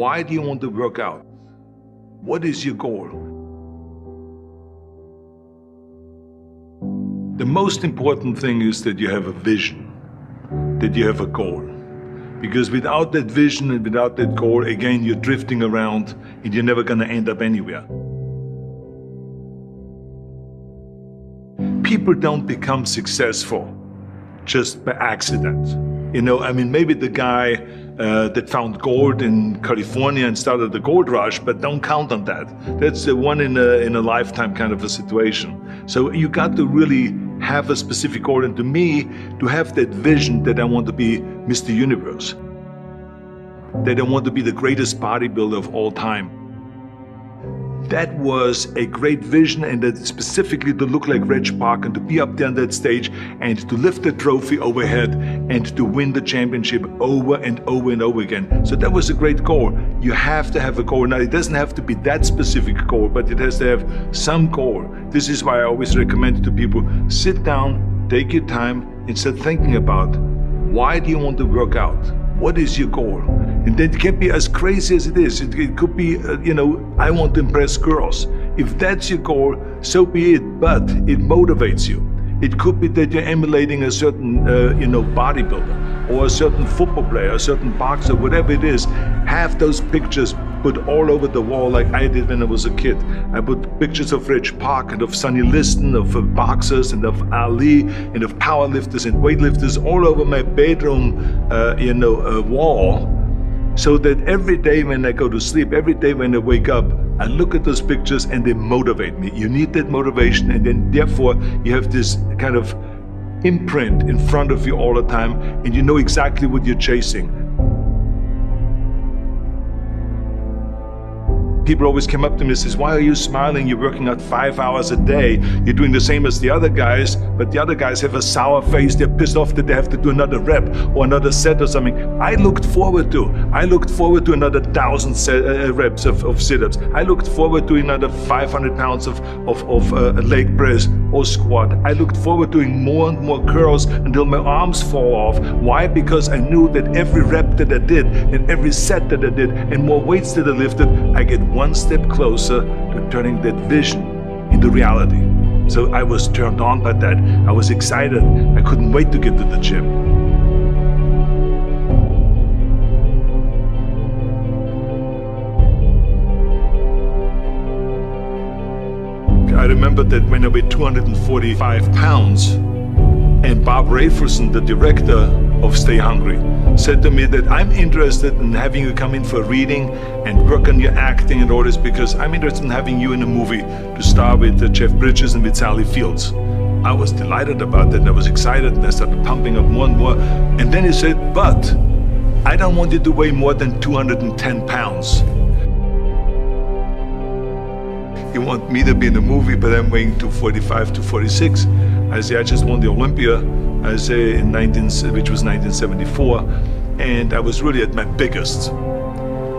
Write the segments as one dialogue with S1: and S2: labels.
S1: Why do you want to work out? What is your goal? The most important thing is that you have a vision, that you have a goal. Because without that vision and without that goal, again, you're drifting around and you're never going to end up anywhere. People don't become successful just by accident. You know, I mean, maybe the guy that found gold in California and started the gold rush, but don't count on that. That's the one in a lifetime kind of a situation. So you got to really have a specific goal, and to me, to have that vision that I want to be Mr. Universe, that I want to be the greatest bodybuilder of all time. That was a great vision, and that specifically to look like Reg Park and to be up there on that stage and to lift the trophy overhead and to win the championship over and over and over again. So that was a great goal. You have to have a goal. Now, it doesn't have to be that specific goal, but it has to have some goal. This is why I always recommend to people, sit down, take your time, and start thinking about, why do you want to work out? What is your goal? And that can be as crazy as it is. It could be, I want to impress girls. If that's your goal, so be it, but it motivates you. It could be that you're emulating a certain, bodybuilder or a certain football player, a certain boxer, whatever it is. Have those pictures put all over the wall like I did when I was a kid. I put pictures of Reg Park and of Sonny Liston, of boxers and of Ali and of powerlifters and weightlifters all over my bedroom, wall. So that every day when I go to sleep, every day when I wake up, I look at those pictures and they motivate me. You need that motivation, and then therefore you have this kind of imprint in front of you all the time, and you know exactly what you're chasing. People always come up to me and says, why are you smiling? You're working out 5 hours a day. You're doing the same as the other guys, but the other guys have a sour face. They're pissed off that they have to do another rep or another set or something. I looked forward to another 1,000 reps of sit-ups. I looked forward to another 500 pounds of leg press or squat. I looked forward to doing more and more curls until my arms fall off. Why? Because I knew that every rep that I did and every set that I did and more weights that I lifted, I get one step closer to turning that vision into reality. So I was turned on by that. I was excited. I couldn't wait to get to the gym. I remember that when I weighed 245 pounds, and Bob Rafelson, the director of Stay Hungry, said to me that I'm interested in having you come in for a reading and work on your acting and all this, because I'm interested in having you in a movie to star with Jeff Bridges and with Sally Fields. I was delighted about that, and I was excited, and I started pumping up more and more. And then he said, but I don't want you to weigh more than 210 pounds. You want me to be in the movie, but I'm weighing 245, 246. I say, I just won the Olympia, I say, which was 1974, and I was really at my biggest.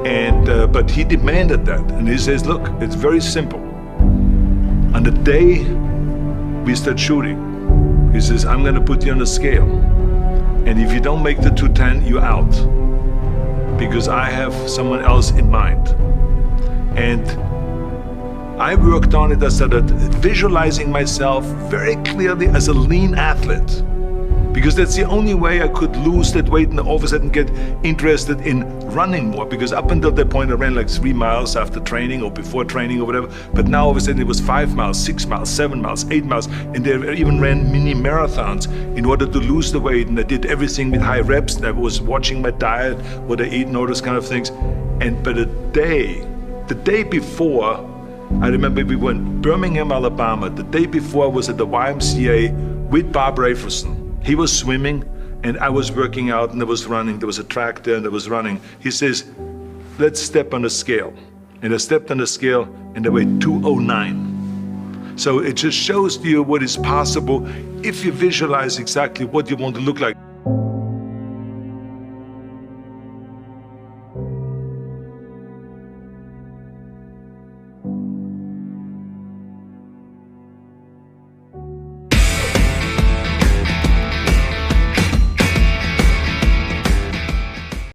S1: And but he demanded that, and he says, look, it's very simple. On the day we start shooting, he says, I'm gonna put you on a scale, and if you don't make the 210, you're out, because I have someone else in mind. And I worked on it. I started visualizing myself very clearly as a lean athlete, because that's the only way I could lose that weight and all of a sudden get interested in running more, because up until that point I ran like 3 miles after training or before training or whatever, but now all of a sudden it was 5 miles, 6 miles, 7 miles, 8 miles, and they even ran mini marathons in order to lose the weight, and I did everything with high reps, and I was watching my diet, what I eat and all those kind of things. But the day before, I remember we were in Birmingham, Alabama. The day before I was at the YMCA with Bob Rafelson. He was swimming and I was working out and I was running. There was a track there and I was running. He says, let's step on the scale. And I stepped on the scale and I weighed 209. So it just shows to you what is possible if you visualize exactly what you want to look like.